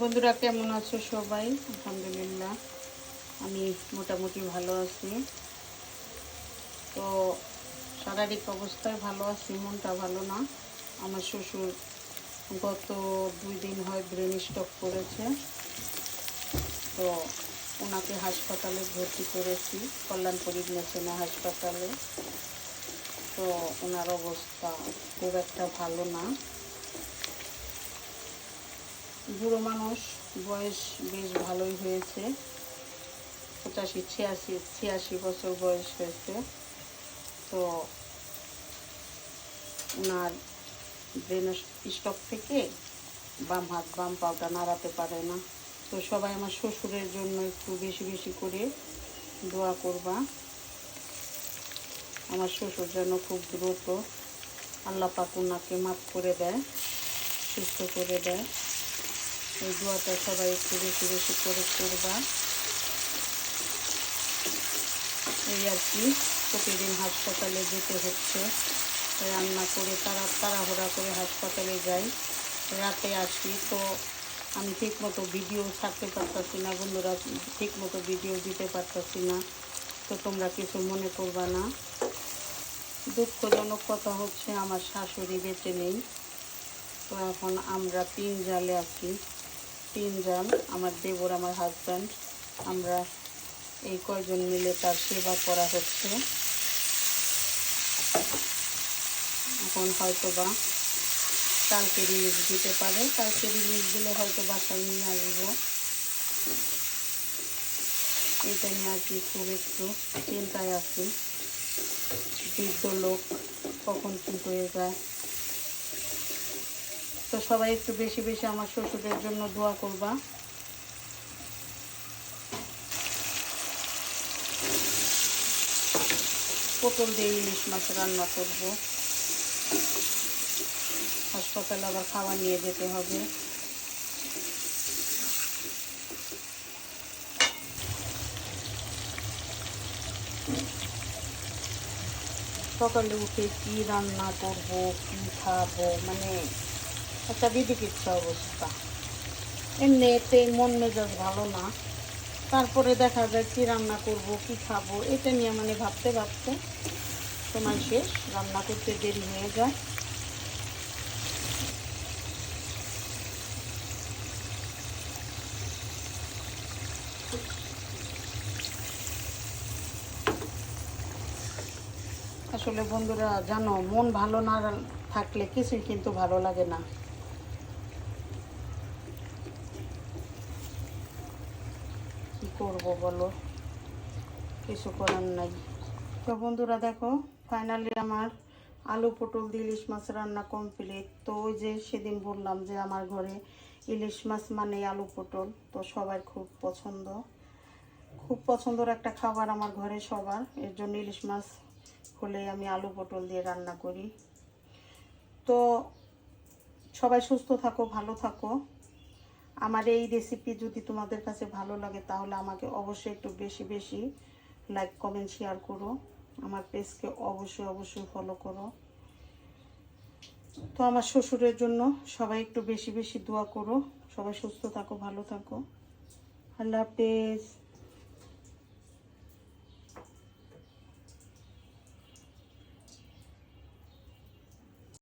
বন্ধুরা কেমন আছো সবাই? আলহামদুলিল্লাহ আমি মোটামুটি ভালো আছি। তো শারীরিক অবস্থায় ভালো আছি, মনটা ভালো না। আমার শ্বশুর গত 2 দিন হয় ব্রেন স্ট্রোক করেছে। তো ওনাকে হাসপাতালে ভর্তি করেছি, কল্যাণপুর ইগনেশনে হাসপাতালে। তো ওনার অবস্থা খুব একটা ভালো না। বুড়ো মানুষ, বয়স বেশ ভালোই হয়েছে, 85-86 বছর বয়স হয়েছে। তো ওনার ব্রেন স্ট্রোক থেকে বাম হাত বাম পাটা নাড়াতে পারে না। তো সবাই আমার শ্বশুরের জন্য একটু বেশি বেশি করে দোয়া করবা। আমার শ্বশুর যেন খুব দ্রুত আল্লাহ পাক ওনাকে মাফ করে দেয়, সুস্থ করে দেয়। এই দোয়াটা সবাই একটু বেশি বেশি করে করবা। এই আর কি, প্রতিদিন হাসপাতালে যেতে হচ্ছে, রান্না করে তাড়াহুড়া করে হাসপাতালে যাই, রাতে আসি। তো আমি ঠিকমতো ভিডিও ছাড়তে পারতাছি না বন্ধুরা, ঠিকমতো ভিডিও দিতে পারতাছি না। তো তোমরা কিছু মনে করবা না। দুঃখজনক কথা হচ্ছে আমার শাশুড়ি বেঁচে নেই। তো এখন আমরা 3 জালে আছি, 3 জাল, আমার দেবর, আমার হাজব্যান্ড, আমরা এই কয়জন মিলে তার সেবা করা হচ্ছে। এখন হয়তো বা কালকে রিলিজ দিতে পারে, কালকে রিলিজ দিলে হয়তো বাসায় নিয়ে আসবো। এটা নিয়ে আর কি খুব একটু চিন্তায় আছি। বৃদ্ধ লোক কখন কী হয়ে যায়। তো সবাই একটু বেশি বেশি আমার শ্বশুরের জন্য দোয়া করবা। পটল দিয়ে ইলিশ মাছ রান্না করব। হাসপাতালে আবার খাবার নিয়ে যেতে হবে। সকালে উঠে কি রান্না করব, কি খাবো, মানে একটা বিধিকিচ্ছা অবস্থা। এমনিতে মন মেজাজ ভালো না, তারপরে দেখা যায় কি রান্না করব, কি খাবো, এটা নিয়ে মানে ভাবতে ভাবতে সময় শেষ, রান্না করতে দেরি হয়ে যায়। আসলে বন্ধুরা জানো, মন ভালো না থাকলে কিছুই কিন্তু ভালো লাগে না। কি করব বলো, কিছু করার নাই। তো বন্ধুরা দেখো, ফাইনালি আমার আলু পটল দিয়ে ইলিশ মাছ রান্না কমপ্লিট। তো ওই যে সেদিন বললাম যে আমার ঘরে ইলিশ মাছ মানে আলু পটল, তো সবার খুব পছন্দ, খুব পছন্দের একটা খাবার আমার ঘরে সবার। এর জন্য ইলিশ মাছ হলে আমি আলু পটল দিয়ে রান্না করি। তো সবাই সুস্থ থাকো, ভালো থাকো। আমার এই রেসিপি যদি তোমাদের কাছে ভালো লাগে তাহলে আমাকে অবশ্যই একটু বেশি বেশি লাইক কমেন্ট শেয়ার করো। আমার পেজকে অবশ্যই অবশ্যই ফলো করো। তো আমার শ্বশুরের জন্য সবাই একটু বেশি বেশি দোয়া করো। সবাই সুস্থ থাকো, ভালো থাকো। আল্লাহ হাফেজ।